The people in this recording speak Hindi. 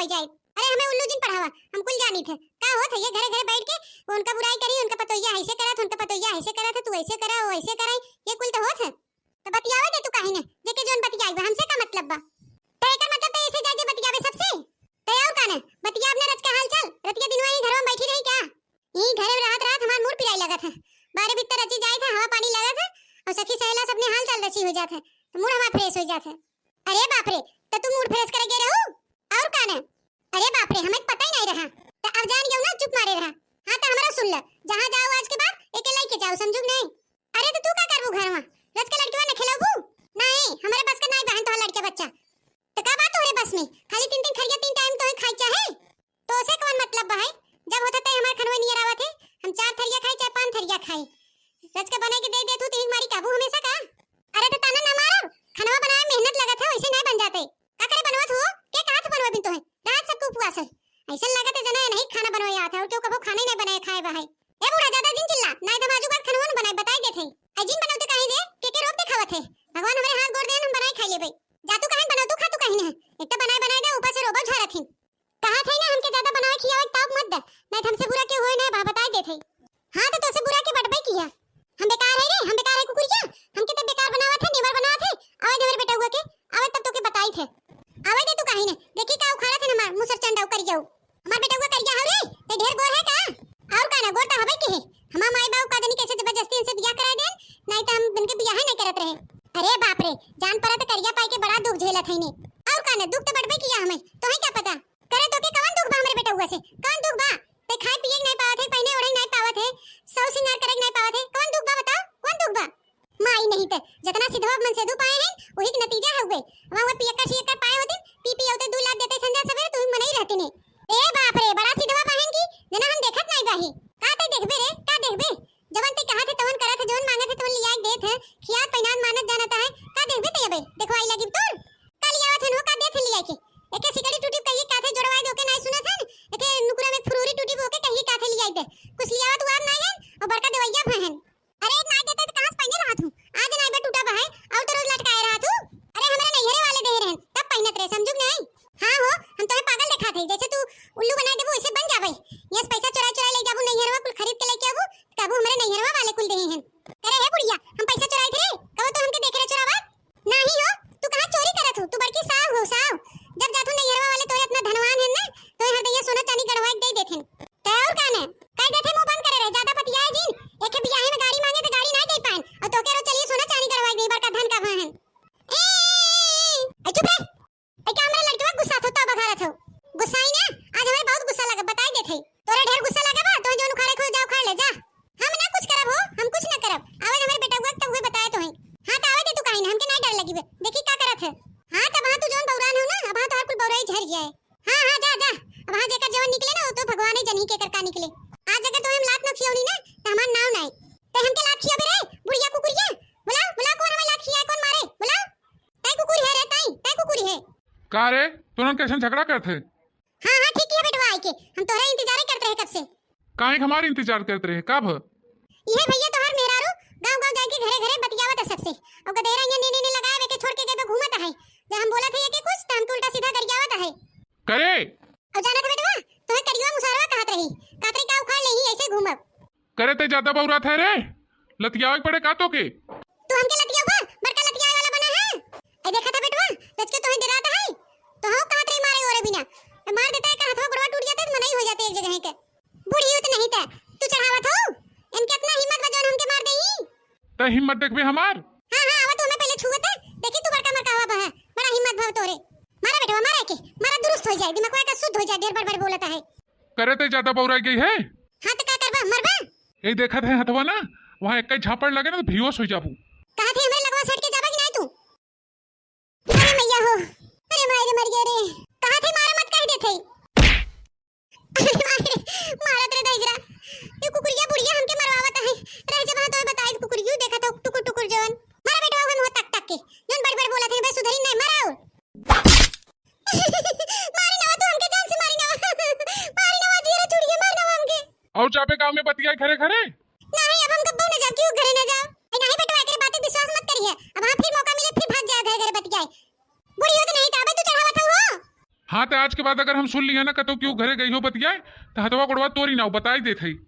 बतियावे जाए। अरे हमें उल्लू जिन पढ़ावा, हम कुल जानी थे का होत है ये घरे घरे बैठ के उनका बुराई करी, उनका पतोइया ऐसे करा था, उनका पतोइया ऐसे करा था, तू ऐसे करा वो ऐसे करा, ये कुल तो होत है। तो बतियावे दे तू काहे ने, जेके जोन बतियाई बा हमसे का मतलब बा। तो एकर मतलब तो ऐसे जाजे बतियावे सबसे। तो और काने बतिया अपने रच का हाल चाल, रतिया दिनवा ही घर में बैठी रही क्या? यही घरे रात रात हमार मूड पिराई लगा था, बारे भीतर रची जाए था, हवा पानी लगा था और सखी सहेला सबने हाल चाल रची हो जात है, तो मूड हमार फ्रेश हो जात है। अरे बाप रे, तो तू मूड फ्रेश करे गे रहू और काने? अरे बाप रे, हमें पता ही नहीं रहा। तो अब जान गयो ना, चुप मारे रहा। हां तो हमरा सुन ले, जहां जाओ आज के बाद एके लेके जाओ, समझू नहीं? अरे तो तू का करबू घर में, रच के लड़कीवा न खिलाबू? नहीं हमारे बस का नहीं बहन तो लड़के बच्चा। तो का बात तोरे बस में, खाली तीन तीन खरिया तीन टाइम तो ही खाई चाहे, तो उसे कौन मतलब बा है? जब होता त हमार खनवा नहीं आवा थे, हम 4 थरिया खाई चाहे 5 थरिया खाई, रच के बना के दे तू तीन मारी काबू हमेशा का? अरे तो ताना ना मारो, खनवा बनाए मेहनत लगा था, वैसे नहीं बन जाते। का करे बनवत हो के का हाथ बनवा बिन तो है रात सबको उपवास है, ऐसा लगा था जना नहीं खाना बनवाया आता और क्यों कबो खाने नहीं बनाए खाए बा है। ए बुढ़ा ज्यादा जिन चिल्ला नहीं तो बाजू का खनवा न बनाए बताई देथे, अजिन बनाते काहे दे के रोक दिखावत है। भगवान हमारे हाथ गोड़ देन हम बनाए खाई लेबे, जा तू काहे बनाऊ, तू खा तू काहे न, एक तो बनाए बनाए दे ऊपर से रोबल झारत ही। कहा थे ना हमके ज्यादा बनाए खियावे ताप मत दे, नहीं हमसे बुरा क्यों होए ना बा बताई देथे। हां तो तोसे बुरा के बटबे किया, हम बेकार है रे, हम बेकार है कुकुरिया, हमके तो बेकार बनावा थे, नेवर बनावा थे। आवे हमरे बेटा हुआ के आवे तब तो के बताई थे, आवे दे तू काहे ने, देखी का उखाड़ा थे हमार मुसर चंडा कर जाऊ, हमार बेटा हुआ कर जा रे, ते ढेर गोर है का और का ना गोर तो हवे के है। हमार माई बाप का दनी कैसे जबरदस्ती इनसे बियाह करा देन, नहीं तो हम बिनके बियाह नहीं करत रहे। अरे बाप रे, जान पड़ा तो करिया पाई के बड़ा दुख झेलत है ने, और का ना दुख तो बटबे किया हमें, तो है क्या पता करे तो के कौन दुख बा हमरे बेटा हुआ से, कौन दुख बा? ते खाए पिए नहीं पावत है, पहने ओढ़े नहीं पावत है, सौ सिंगार करे नहीं पावत है, कौन दुख बा बताओ, कौन दुख बा? माई नहीं ते जितना सिधवा मन से दू पाए हैं वही का नतीजा है हुए, वहां पियक्कर शियक्कर पाए होते पी पी होते 2 लाख देते संजा सवेरे तू मन ही रहती ने। ए बाप रे, बड़ा सिधवा पाहन की जना हम देखत नहीं बाही, का ते देखबे रे, का देखबे? जवन ते कहा थे तवन करा थे, जवन मांगे थे तवन लिया दे थे, खिया पैनान मानत जानता है, का देखबे ते बे देखो आई लगी तोर का लिया थे नो, का दे थे लिया के एके सिकड़ी टूटी कहीं का थे जोड़वाई दो के नहीं सुना था, एके नुकुरा में फुरूरी टूटी वो के कहीं का थे लिया दे, कुछ लिया तू आप नहीं है और बड़का देवैया बहन। अरे नहीं देते तो कहां से पहने रहा तू, आज नहीं बे टूटा बा है और तो रोज लटकाए रहा तू। अरे हमरा नैहरे वाले दे रहन तब पहनत रहे, समझू नहीं? हां हो, हम तोहे पागल देखा थे, जैसे तू उल्लू बना देबो वैसे बन जाबे, यस पैसा चुरा चुरा ले जाबू नैहरवा कुल खरीद के लेके आबू, काबू हमरे नैहरवा वाले कुल देही हैं। अरे हे बुढ़िया, हम पैसा चुराए थे कहो तो हमके देख रहे चुरावा? नहीं हो, तू कहां चोरी करत हो, तू बड़की साव हो साव, जब जातू नैहरवा वाले तोरे इतना धनवान है ना, तो हर दैया सोना चांदी गड़वा के दे देथेन। ते और काने काई देथे मुंह बंद करे रे, ज्यादा पतियाए जिन, एके बियाह में गाड़ी मांगे तो गाड़ी नहीं दे पाएन और तो के रो चलिए सोना चांदी गड़वा दे, बड़का धन का बहन। ए चुप रे, ए क्या हमरा लड़कीवा गुस्सा थो तब बघारत हो, गुस्सा ही ना आज हमें बहुत गुस्सा लगा बताई देथे, तोरे ढेर गुस्सा लगा बा तो जोन उखाड़े खो जाओ खाड़ ले जा, हम ना कुछ करब हो, हम कुछ ना करब, आवे हमरे बेटा हुआ तब हुए बताए तो है। हां तो आवे दे तू काहे ना, हमके नहीं डर लगी बे, देखी का करत है। हां तब हां तू जोन बौरान हो ना, अब हां तो हर कुल बौराई झर जाए। हां हां जा जा, अब हां जेकर जवन निकले ना तो भगवान ही जनी के कर का निकले। आज अगर तो हम लात न खियौनी ना तो हमार नाव नहीं, ते हमके लात खियाबे रे बुढ़िया कुकुरिया, बुलाओ बुलाओ कौन हमें लात खियाए, कौन मारे बुलाओ, तै कुकुरी है रे, तै कुकुरी है का रे? तुरंत कैसे झगड़ा करते? हां हां ठीक है बेटवा आई के, हम तोरा इंतजार करते रहे कब से। काहे हमारे इंतजार करते रहे कब? ये भैया तो हर मेहरारू गांव-गांव जाके घरे-घरे बतियावत है सबसे, और गदेरा यहाँ ने लगाए वे के छोड़ के गए घूमत है, जब हम बोला थे ये के कुछ तो हम उल्टा सीधा कर आवत है करे। और जाना था बेटवा तोहे करियो मुसारवा कहत रही, कातरी का उखाड़ लेही ऐसे घूमब करे ते ज्यादा बौरा थे रे, लतियावे पड़े का तो के तू हमके लतियावा बड़का लतियाए वाला बना है। ए देखा था बेटवा लच के तोहे डराता है तो हां कातरी मारे ओरे बिना मार देता है, का हाथवा गोड़वा टूट जाता है, मनाई हो जाती है एक जगह के, बूढ़ी हो तो नहीं था तू चढ़ावत हो, इनके इतना हिम्मत बजन हमके मार देही। ते हिम्मत देखबे हमार? हां हां आवा तो हमें पहले छुअत है, देखी तू बड़का मरकावा बा है, बड़ा हिम्मत भाव तोरे, मारा बेटवा मारा के, मारा दुरुस्त हो जाए, दिमाग का शुद्ध हो जाए, ढेर बड़ बोलता है। करे ते ज्यादा बौराई गई है। हां तो का करबा मरबा? ए देखत है हथवा ना, वहां एक झापड़ लगे ना तो बेहोश हो जाबू। कहा थे हमरे लगवा सट के जाबा कि नहीं तू? अरे मैया हो, अरे मारे मर गए रे, कहा थे मारे मत कह देथे, मारा तेरे दइजरा, ये कुकुरिया बुढ़िया हमके मरवावत है, रह जब तो बताई कुकुरियो देखा तो टुकुर टुकुर जवन, मारा बेटवा हो मुंह तक तक के, जन बड़ बड़ बोला थे बे सुधरी नहीं मराओ। मारी ना तू हमके जान से मारी ना, मारी ना जीरा छुड़िए मारना हमके। और चापे गांव में बतियाई खरे खरे? नहीं अब हम कब न जाओ, क्यों घरे न जाओ, नहीं बेटवा एकरे बातें विश्वास मत करिए, अब हां फिर मौका मिले फिर भाग जाओ घर घर बतियाए, बुढ़ी हो तो नहीं ताबे तू चढ़ावा था हो। हाँ तो आज के बाद अगर हम सुन लिया ना कतो क्यों घरे गई हो बतियाए तो हथवा कोड़वा तोरी ना हो बताई देत हई।